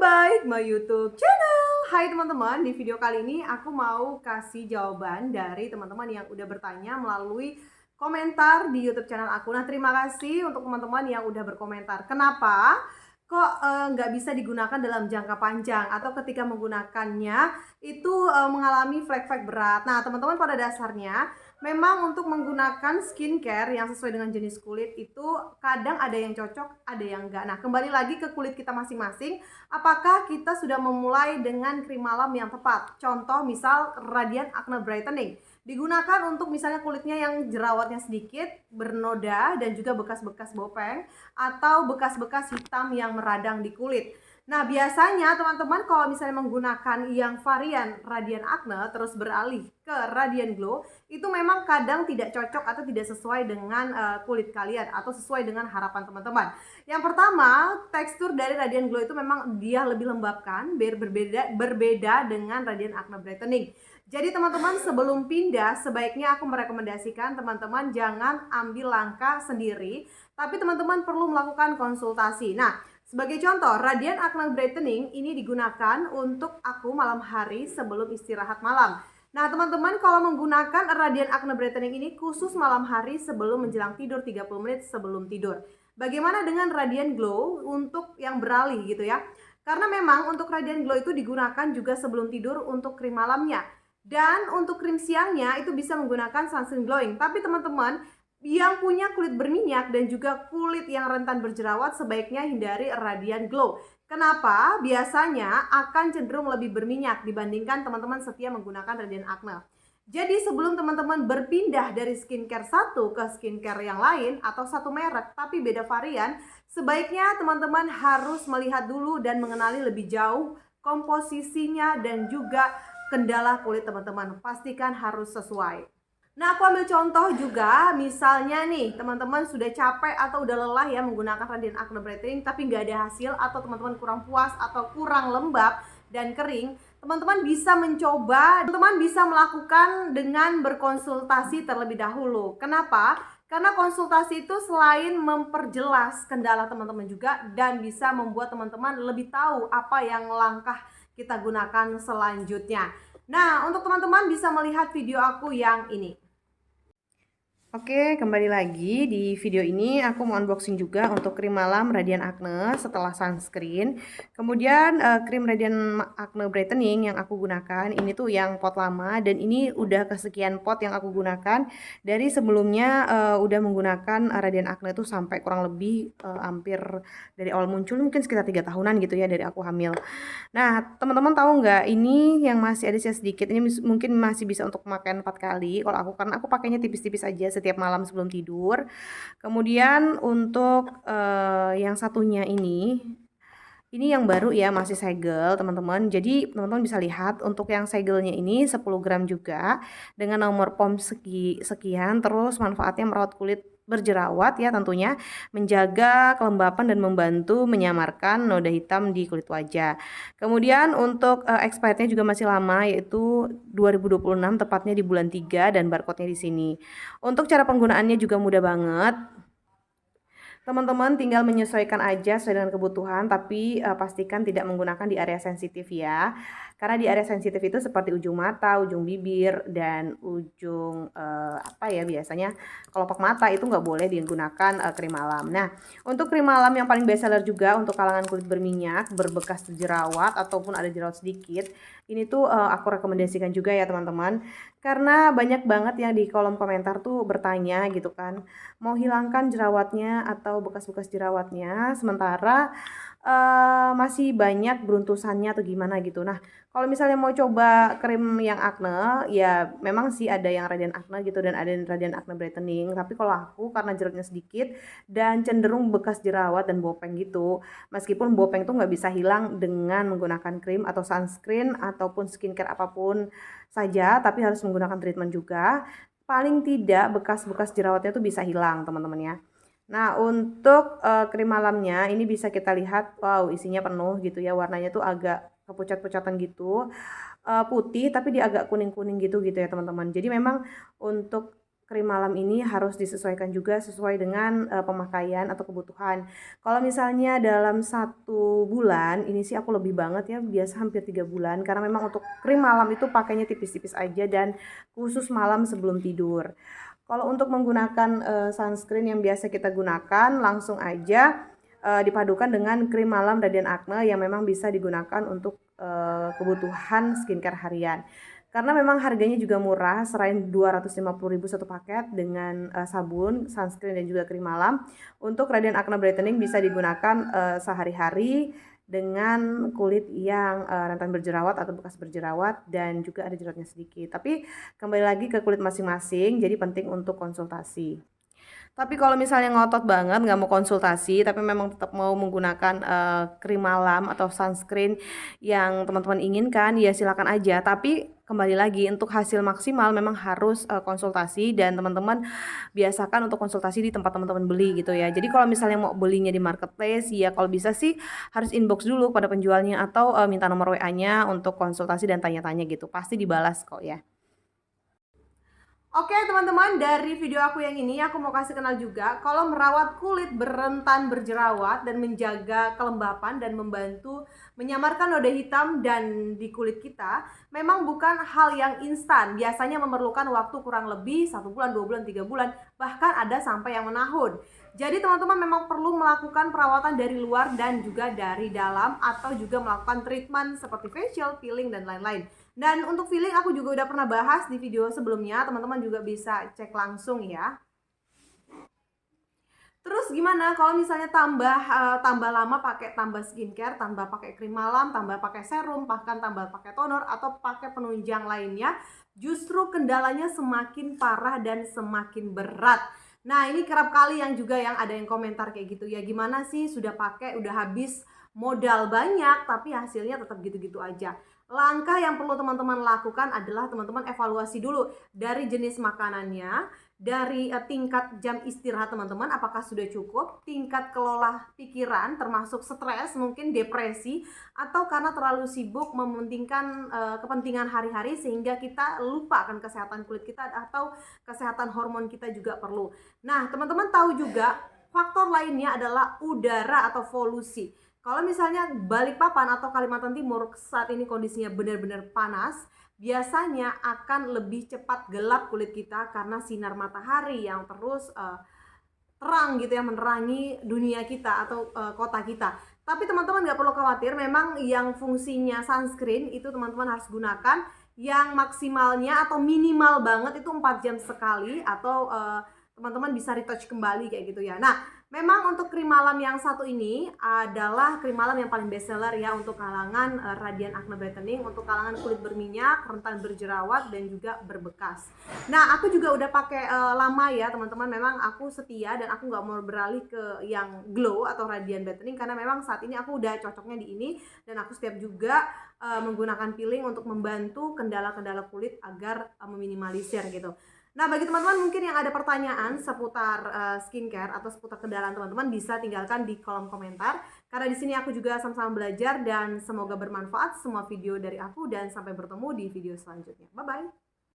back my YouTube channel. Hai teman-teman, di video kali ini aku mau kasih jawaban dari teman-teman yang udah bertanya melalui komentar di YouTube channel aku. Nah, terima kasih untuk teman-teman yang udah berkomentar. Kenapa kok nggak bisa digunakan dalam jangka panjang atau ketika menggunakannya itu mengalami flek-flek berat. Nah, teman-teman pada dasarnya memang untuk menggunakan skincare yang sesuai dengan jenis kulit itu kadang ada yang cocok, ada yang enggak. Nah, kembali lagi ke kulit kita masing-masing, apakah kita sudah memulai dengan krim malam yang tepat. Contoh misal Radiant Acne Brightening. Digunakan untuk misalnya kulitnya yang jerawatnya sedikit, bernoda, dan juga bekas-bekas bopeng, atau bekas-bekas hitam yang meradang di kulit. Nah, biasanya teman-teman kalau misalnya menggunakan yang varian Radiant Acne terus beralih ke Radiant Glow, itu memang kadang tidak cocok atau tidak sesuai dengan kulit kalian atau sesuai dengan harapan teman-teman. Yang pertama, tekstur dari Radiant Glow itu memang dia lebih lembab kan, berbeda dengan Radiant Acne Brightening. Jadi teman-teman sebelum pindah sebaiknya aku merekomendasikan teman-teman jangan ambil langkah sendiri, tapi teman-teman perlu melakukan konsultasi. Nah, sebagai contoh, Radiant Acne Brightening ini digunakan untuk aku malam hari sebelum istirahat malam. Nah, teman-teman kalau menggunakan Radiant Acne Brightening ini khusus malam hari sebelum menjelang tidur 30 menit sebelum tidur. Bagaimana dengan Radiant Glow untuk yang beralih gitu ya? Karena memang untuk Radiant Glow itu digunakan juga sebelum tidur untuk krim malamnya. Dan untuk krim siangnya itu bisa menggunakan sunscreen glowing. Tapi teman-teman, yang punya kulit berminyak dan juga kulit yang rentan berjerawat sebaiknya hindari Radiant Glow. Kenapa? Biasanya akan cenderung lebih berminyak dibandingkan teman-teman setia menggunakan Radiant Acne. Jadi sebelum teman-teman berpindah dari skincare satu ke skincare yang lain atau satu merek tapi beda varian, sebaiknya teman-teman harus melihat dulu dan mengenali lebih jauh komposisinya dan juga kendala kulit teman-teman. Pastikan harus sesuai. Nah, aku ambil contoh juga, misalnya nih, teman-teman sudah capek atau udah lelah ya menggunakan Radiant Acne Brightening, tapi nggak ada hasil, atau teman-teman kurang puas atau kurang lembab dan kering, teman-teman bisa mencoba, teman-teman bisa melakukan dengan berkonsultasi terlebih dahulu. Kenapa? Karena konsultasi itu selain memperjelas kendala teman-teman juga, dan bisa membuat teman-teman lebih tahu apa yang langkah kita gunakan selanjutnya. Nah, untuk teman-teman bisa melihat video aku yang ini. Oke, kembali lagi di video ini aku mau unboxing juga untuk krim malam Radiant Acne setelah sunscreen. Kemudian krim Radiant Acne Brightening yang aku gunakan ini tuh yang pot lama, dan ini udah kesekian pot yang aku gunakan. Dari sebelumnya udah menggunakan Radiant Acne tuh sampai kurang lebih hampir dari awal muncul mungkin sekitar 3 tahunan gitu ya, dari aku hamil. Nah, teman-teman tahu nggak, ini yang masih ada sisa sedikit, ini mungkin masih bisa untuk pemakaian 4 kali. Kalau aku, karena aku pakainya tipis-tipis aja setiap malam sebelum tidur. Kemudian untuk yang satunya ini yang baru ya, masih segel teman-teman. Jadi teman-teman bisa lihat untuk yang segelnya ini 10 gram juga dengan nomor POM sekian. Terus manfaatnya merawat kulit berjerawat ya tentunya, menjaga kelembapan dan membantu menyamarkan noda hitam di kulit wajah. Kemudian untuk expirednya juga masih lama, yaitu 2026 tepatnya di bulan 3, dan barcode-nya di sini. Untuk cara penggunaannya juga mudah banget. Teman-teman tinggal menyesuaikan aja sesuai dengan kebutuhan, tapi pastikan tidak menggunakan di area sensitif ya. Karena di area sensitif itu seperti ujung mata, ujung bibir, dan ujung apa ya, biasanya kelopak mata itu nggak boleh digunakan krim malam. Nah, untuk krim malam yang paling best seller juga untuk kalangan kulit berminyak, berbekas jerawat, ataupun ada jerawat sedikit, ini tuh aku rekomendasikan juga ya teman-teman. Karena banyak banget yang di kolom komentar tuh bertanya gitu kan, mau hilangkan jerawatnya atau bekas-bekas jerawatnya, sementara masih banyak beruntusannya atau gimana gitu. Nah, kalau misalnya mau coba krim yang acne, ya memang sih ada yang Radiant Acne gitu dan ada yang Radiant Acne Brightening. Tapi kalau aku karena jerawatnya sedikit dan cenderung bekas jerawat dan bopeng gitu, meskipun bopeng tuh nggak bisa hilang dengan menggunakan krim atau sunscreen ataupun skincare apapun saja, tapi harus menggunakan treatment juga. Paling tidak bekas-bekas jerawatnya tuh bisa hilang teman-teman ya. Nah, untuk krim malamnya ini bisa kita lihat, wow, isinya penuh gitu ya, warnanya tuh agak kepucat-pucatan gitu, putih tapi dia agak kuning-kuning gitu ya teman-teman. Jadi memang untuk krim malam ini harus disesuaikan juga sesuai dengan pemakaian atau kebutuhan. Kalau misalnya dalam 1 bulan, ini sih aku lebih banget ya, biasa hampir 3 bulan. Karena memang untuk krim malam itu pakainya tipis-tipis aja dan khusus malam sebelum tidur. Kalau untuk menggunakan sunscreen yang biasa kita gunakan, langsung aja dipadukan dengan krim malam Radiant Acne yang memang bisa digunakan untuk kebutuhan skincare harian. Karena memang harganya juga murah, selain 250.000 satu paket dengan sabun, sunscreen dan juga krim malam. Untuk Radiant Acne Brightening bisa digunakan sehari-hari dengan kulit yang rentan berjerawat atau bekas berjerawat dan juga ada jerawatnya sedikit. Tapi kembali lagi ke kulit masing-masing, jadi penting untuk konsultasi. Tapi kalau misalnya ngotot banget nggak mau konsultasi, tapi memang tetap mau menggunakan krim malam atau sunscreen yang teman-teman inginkan, ya silakan aja. Tapi kembali lagi untuk hasil maksimal memang harus konsultasi dan teman-teman biasakan untuk konsultasi di tempat teman-teman beli gitu ya. Jadi kalau misalnya mau belinya di marketplace, ya kalau bisa sih harus inbox dulu pada penjualnya atau minta nomor WA-nya untuk konsultasi dan tanya-tanya gitu. Pasti dibalas kok ya. Oke teman-teman, dari video aku yang ini aku mau kasih kenal juga kalau merawat kulit berentan berjerawat dan menjaga kelembapan dan membantu menyamarkan noda hitam dan di kulit kita memang bukan hal yang instan. Biasanya memerlukan waktu kurang lebih 1 bulan, 2 bulan, 3 bulan, bahkan ada sampai yang menahun. Jadi teman-teman memang perlu melakukan perawatan dari luar dan juga dari dalam, atau juga melakukan treatment seperti facial, peeling, dan lain-lain. Dan untuk feeling aku juga udah pernah bahas di video sebelumnya, teman-teman juga bisa cek langsung ya. Terus gimana kalau misalnya tambah lama pakai tambah skincare, tambah pakai krim malam, tambah pakai serum, bahkan tambah pakai toner atau pakai penunjang lainnya, justru kendalanya semakin parah dan semakin berat. Nah, ini kerap kali yang ada yang komentar kayak gitu ya, gimana sih sudah pakai, udah habis modal banyak tapi hasilnya tetap gitu-gitu aja. Langkah yang perlu teman-teman lakukan adalah teman-teman evaluasi dulu dari jenis makanannya, dari tingkat jam istirahat teman-teman apakah sudah cukup, tingkat kelola pikiran termasuk stres, mungkin depresi, atau karena terlalu sibuk mementingkan kepentingan hari-hari sehingga kita lupa akan kesehatan kulit kita atau kesehatan hormon kita juga perlu. Nah, teman-teman tahu juga faktor lainnya adalah udara atau polusi. Kalau misalnya Balikpapan atau Kalimantan Timur saat ini kondisinya benar-benar panas, biasanya akan lebih cepat gelap kulit kita karena sinar matahari yang terus terang gitu ya, menerangi dunia kita atau kota kita. Tapi teman-teman nggak perlu khawatir, memang yang fungsinya sunscreen itu teman-teman harus gunakan yang maksimalnya atau minimal banget itu 4 jam sekali, atau teman-teman bisa retouch kembali kayak gitu ya. Nah, memang untuk krim malam yang satu ini adalah krim malam yang paling best seller ya untuk kalangan Radiant Acne Brightening, untuk kalangan kulit berminyak, rentan berjerawat, dan juga berbekas. Nah, aku juga udah pakai lama ya teman-teman. Memang aku setia dan aku nggak mau beralih ke yang glow atau Radiant Brightening karena memang saat ini aku udah cocoknya di ini, dan aku setiap juga menggunakan peeling untuk membantu kendala-kendala kulit agar meminimalisir gitu. Nah, bagi teman-teman mungkin yang ada pertanyaan seputar skincare atau seputar kendaraan teman-teman, bisa tinggalkan di kolom komentar. Karena di sini aku juga sama-sama belajar, dan semoga bermanfaat semua video dari aku, dan sampai bertemu di video selanjutnya. Bye-bye.